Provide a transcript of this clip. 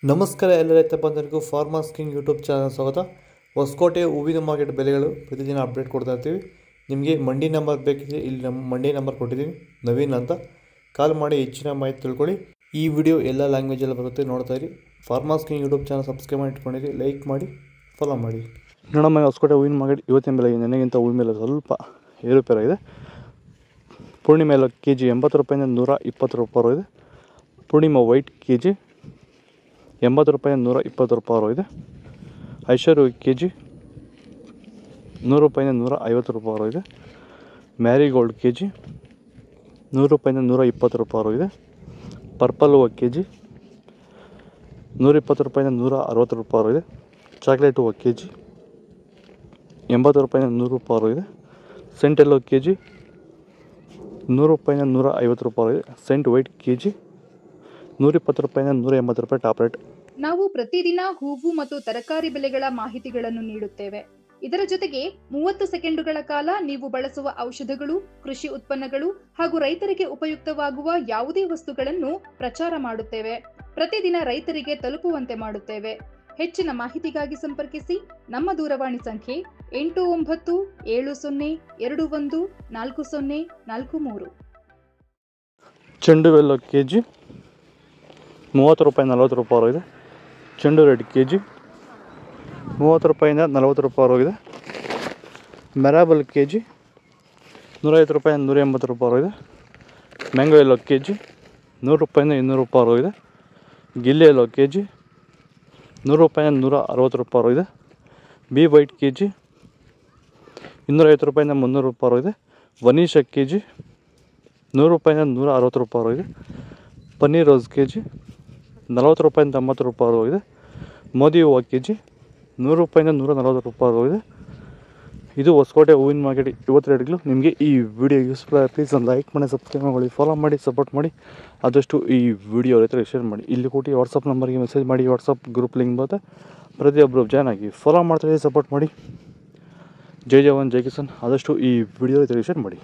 ನಮಸ್ಕಾರ ಎಲ್ಲ ರೈತ ಬಂಧುಗಳಿಗೂ ಫಾರ್ಮರ್ಸ್ ಕಿಂಗ್ ಯೂಟ್ಯೂಬ್ ಚಾನಲ್ ಸ್ವಾಗತ. ಹೊಸಕೋಟೆ ಹೂವಿನ ಮಾರ್ಕೆಟ್ ಬೆಲೆಗಳು ಪ್ರತಿದಿನ ಅಪ್ಡೇಟ್ ಕೊಡ್ತಾ ಇರ್ತೀವಿ. ನಿಮಗೆ ಮಂಡಿ ನಂಬರ್ ಬೇಕಿದ್ರೆ ಇಲ್ಲಿ ನಮ್ಮ ಮಂಡಿ ನಂಬರ್ ಕೊಟ್ಟಿದ್ದೀನಿ, ನವೀನ್ ಅಂತ. ಕಾಲ್ ಮಾಡಿ ಹೆಚ್ಚಿನ ಮಾಹಿತಿ ತಿಳ್ಕೊಳ್ಳಿ. ಈ ವಿಡಿಯೋ ಎಲ್ಲ ಲ್ಯಾಂಗ್ವೇಜಲ್ಲಿ ಬರುತ್ತೆ, ನೋಡ್ತಾ ಇರಿ. Farmers king YouTube channel subscribe ಮಾಡಿ ಇಟ್ಕೊಂಡಿರಿ, ಲೈಕ್ ಮಾಡಿ, ಫಾಲೋ ಮಾಡಿ. ನೋಡಮ್ಮ, ಹೊಸಕೋಟೆ ಹೂವಿನ ಮಾರ್ಕೆಟ್ ಇವತ್ತಿನ ಬೆಲೆ ನೆನೆಗಿಂತ ಹೂವಿನ ಮೇಲೆ ಸ್ವಲ್ಪ ಏರುಪೇರಾಗಿದೆ. ಪೂರ್ಣಿಮೆ ಎಲ್ಲ ಕೆ ಜಿ 80 ರೂಪಾಯಿಂದ 120 ರೂಪಾಯಿ ಇದೆ. ಪೂರ್ಣಿಮಾ ವೈಟ್ ಕೆ ಜಿ 80 ರೂಪಾಯಿಂದ 120 ರೂಪಾಯಿ ಇದೆ. ಐಶ್ವರ್ಯ ಕೆ ಜಿ 100 ರೂಪಾಯಿಂದ 150 ರೂಪಾಯಿ ಇದೆ. ಮ್ಯಾರಿಗೋಲ್ಡ್ ಕೆ ಜಿ 100 ರೂಪಾಯಿಂದ 120 ರೂಪಾಯಿ ಇದೆ. ಪರ್ಪಲ್ ಹೂವು ಕೆ ಜಿ 120 ರೂಪಾಯಿಂದ 160 ರೂಪಾಯಿ ಇದೆ. ಚಾಕ್ಲೇಟ್ ಹೂವು ಕೆ ಜಿ 80 ರೂಪಾಯಿಂದ 100 ರೂಪಾಯಿ ಇದೆ. ಸೆಂಟ್ ಎಲ್ಲೋ ಕೆ ಜಿ 100 ರೂಪಾಯಿಂದ 150 ರೂಪಾಯಿ ಇದೆ. ಸೆಂಟ್ ವೈಟ್ ಕೆ ಜಿ 120 ರೂಪಾಯಿಂದ 180 ರೂಪಾಯಿ ಟಾಪ್ ರೇಟ್. ನಾವು ಪ್ರತಿದಿನ ಹೂವು ಮತ್ತು ತರಕಾರಿ ಬೆಲೆಗಳ ಮಾಹಿತಿಗಳನ್ನು ನೀಡುತ್ತೇವೆ. ಇದರ ಜೊತೆಗೆ 30 ಸೆಕೆಂಡುಗಳ ಕಾಲ ನೀವು ಬಳಸುವ ಔಷಧಗಳು, ಕೃಷಿ ಉತ್ಪನ್ನಗಳು ಹಾಗೂ ರೈತರಿಗೆ ಉಪಯುಕ್ತವಾಗುವ ಯಾವುದೇ ವಸ್ತುಗಳನ್ನು ಪ್ರಚಾರ ಮಾಡುತ್ತೇವೆ. ಪ್ರತಿದಿನ ರೈತರಿಗೆ ತಲುಪುವಂತೆ ಮಾಡುತ್ತೇವೆ. ಹೆಚ್ಚಿನ ಮಾಹಿತಿಗಾಗಿ ಸಂಪರ್ಕಿಸಿ. ನಮ್ಮ ದೂರವಾಣಿ ಸಂಖ್ಯೆ 8970214043. ಚೆಂಡು ಬೆಲ್ಲ ಕೆ ಜಿ 30 ರೂಪಾಯಿ 40 ರೂಪಾಯಿ ಇದೆ. ಚೆಂಡು ರೆಡ್ ಕೆ ಜಿ 30 ರೂಪಾಯಿಂದ 40 ರೂಪಾಯಿ ಇದೆ. ಮೆರಾಬಲ್ ಕೆ ಜಿ 150 ರೂಪಾಯಿಂದ 180 ರೂಪಾಯಿ ಇದೆ. ಮ್ಯಾಂಗೋ ಎಲ್ಲೋ ಕೆ ಜಿ 100 ರೂಪಾಯಿಂದ 200 ರೂಪಾಯಿ ಇದೆ. ಗಿಲ್ಲಿ ಎಲ್ಲೋ ಕೆ ಜಿ 100 ರೂಪಾಯಿಂದ 160 ರೂಪಾಯಿ ಇದೆ. ಬಿ ವೈಟ್ ಕೆ ಜಿ 250 ರೂಪಾಯಿಂದ 300 ರೂಪಾಯಿ ಇದೆ. ವನೀಶಾ ಕೆ ಜಿ 100 ರೂಪಾಯಿಂದ 160 ರೂಪಾಯಿ ಇದೆ. ಪನ್ನೀರ್ ರೋಸ್ ಕೆ ಜಿ 40 ರೂಪಾಯಿಂದ 80 ರೂಪಾಯಿ ಇದೆ. ಮೋದಿ ಹೂವು ಕೆ ಜಿ 100 ರೂಪಾಯಿಂದ 140 ರೂಪಾಯಿ ಇದೆ. ಇದು ಹೊಸಕೋಟೆ ಹೂವಿನ ಮಾರ್ಕೆಟ್ ಇವತ್ತು ರೇಟ್ಗಳು. ನಿಮಗೆ ಈ ವಿಡಿಯೋ ಯೂಸ್ಫುಲ್ ಆಗಿ ಪ್ಲೀಸ್ ಒಂದು ಲೈಕ್ ಮಾಡಿ, ಸಬ್ಸ್ಕ್ರೈಬ್ ಮಾಡಿ, ಫಾಲೋ ಮಾಡಿ, ಸಪೋರ್ಟ್ ಮಾಡಿ. ಆದಷ್ಟು ಈ ವಿಡಿಯೋ ರೈತರಿಗೆ ಶೇರ್ ಮಾಡಿ. ಇಲ್ಲಿ ಕೊಟ್ಟು ವಾಟ್ಸಪ್ ನಂಬರ್ಗೆ ಮೆಸೇಜ್ ಮಾಡಿ. ವಾಟ್ಸಪ್ ಗ್ರೂಪ್ ಲಿಂಕ್ ಬರುತ್ತೆ, ಪ್ರತಿಯೊಬ್ಬರು ಜಾಯ್ನ್ ಆಗಿ ಫಾಲೋ ಮಾಡ್ತಾರೆ, ಸಪೋರ್ಟ್ ಮಾಡಿ. ಜೈ ಜವಾನ್ ಜೈ ಕಿಸಾನ್. ಆದಷ್ಟು ಈ ವಿಡಿಯೋ ರೈತರಿಗೆ ಶೇರ್ ಮಾಡಿ.